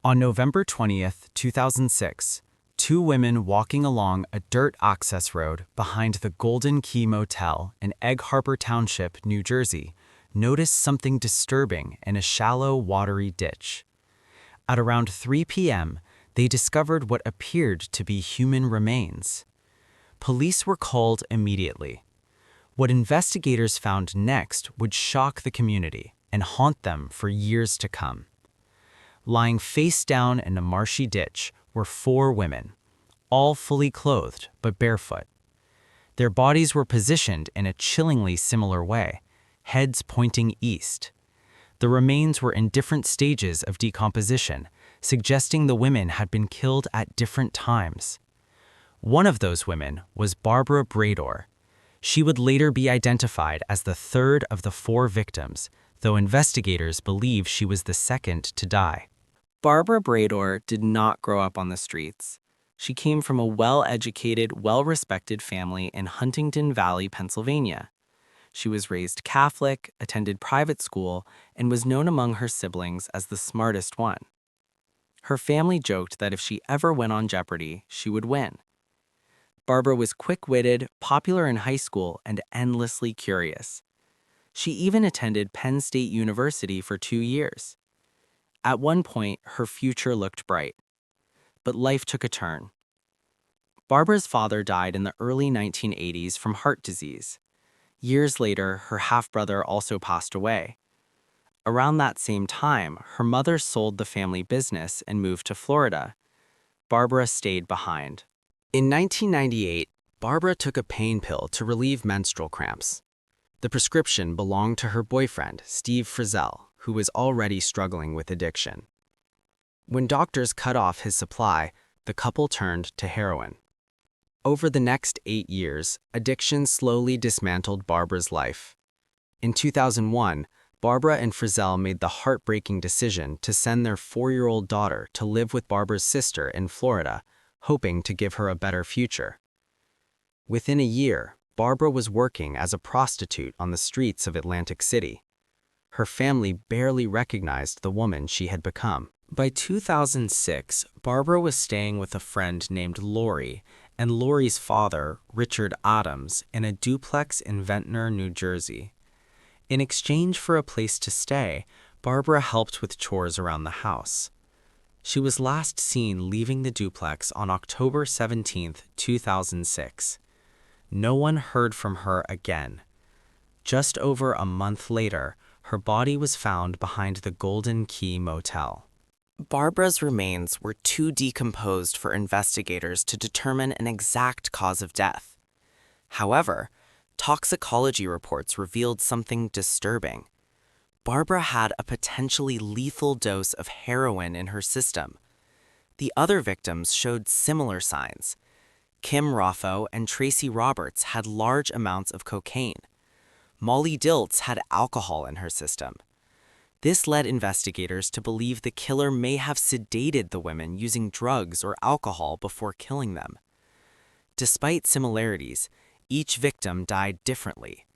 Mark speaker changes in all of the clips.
Speaker 1: On November 20th, 2006, two women walking along a dirt access road behind the Golden Key Motel in Egg Harbor Township, New Jersey, noticed something disturbing in a shallow, watery ditch. At around 3 p.m., they discovered what appeared to be human remains. Police were called immediately. What investigators found next would shock the community and haunt them for years to come. Lying face down in a marshy ditch were 4 women, all fully clothed but barefoot. Their bodies were positioned in a chillingly similar way, heads pointing east. The remains were in different stages of decomposition, suggesting the women had been killed at different times. One of those women was Barbara Breidor. She would later be identified as the third of the 4 victims, though investigators believe she was the second to die.
Speaker 2: Barbara Breidor did not grow up on the streets. She came from a well-educated, well-respected family in Huntington Valley, Pennsylvania. She was raised Catholic, attended private school, and was known among her siblings as the smartest one. Her family joked that if she ever went on Jeopardy, she would win. Barbara was quick-witted, popular in high school, and endlessly curious. She even attended Penn State University for 2 years. At one point, her future looked bright. But life took a turn. Barbara's father died in the early 1980s from heart disease. Years later, her half-brother also passed away. Around that same time, her mother sold the family business and moved to Florida. Barbara stayed behind. In 1998, Barbara took a pain pill to relieve menstrual cramps. The prescription belonged to her boyfriend, Steve Frizzell, who was already struggling with addiction. When doctors cut off his supply, the couple turned to heroin. Over the next 8 years, addiction slowly dismantled Barbara's life. In 2001, Barbara and Frizzell made the heartbreaking decision to send their 4-year-old daughter to live with Barbara's sister in Florida, hoping to give her a better future. Within a year, Barbara was working as a prostitute on the streets of Atlantic City. Her family barely recognized the woman she had become. By 2006, Barbara was staying with a friend named Lori and Lori's father, Richard Adams, in a duplex in Ventnor, New Jersey. In exchange for a place to stay, Barbara helped with chores around the house. She was last seen leaving the duplex on October 17, 2006. No one heard from her again. Just over a month later, her body was found behind the Golden Key Motel. Barbara's remains were too decomposed for investigators to determine an exact cause of death. However, toxicology reports revealed something disturbing. Barbara had a potentially lethal dose of heroin in her system. The other victims showed similar signs. Kim Raffo and Tracy Roberts had large amounts of cocaine. Molly Dilts had alcohol in her system. This led investigators to believe the killer may have sedated the women using drugs or alcohol before killing them. Despite similarities, each victim died differently.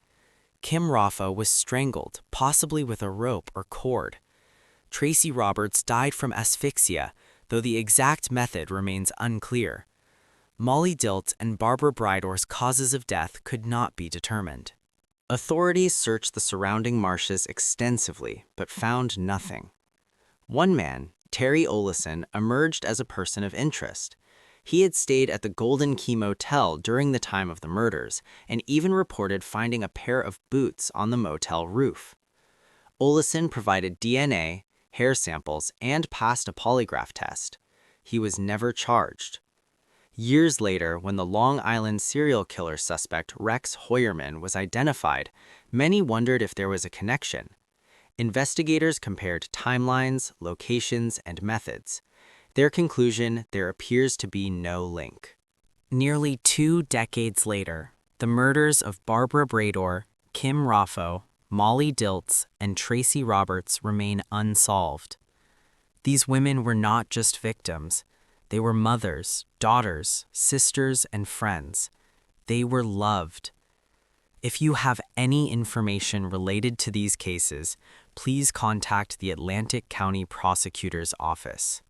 Speaker 2: Kim Raffo was strangled, possibly with a rope or cord. Tracy Roberts died from asphyxia, though the exact method remains unclear. Molly Dilt and Barbara Breidor's causes of death could not be determined. Authorities searched the surrounding marshes extensively, but found nothing. One man, Terry Olison, emerged as a person of interest. He had stayed at the Golden Key Motel during the time of the murders, and even reported finding a pair of boots on the motel roof. Olison provided DNA, hair samples, and passed a polygraph test. He was never charged. Years later, when the Long Island serial killer suspect Rex Hoyerman was identified, many wondered if there was a connection. Investigators compared timelines, locations, and methods. Their conclusion: there appears to be no link. Nearly 2 decades later, the murders of Barbara Breidor, Kim Raffo, Molly Dilts, and Tracy Roberts remain unsolved. These women were not just victims. They were mothers, daughters, sisters, and friends. They were loved. If you have any information related to these cases, please contact the Atlantic County Prosecutor's Office.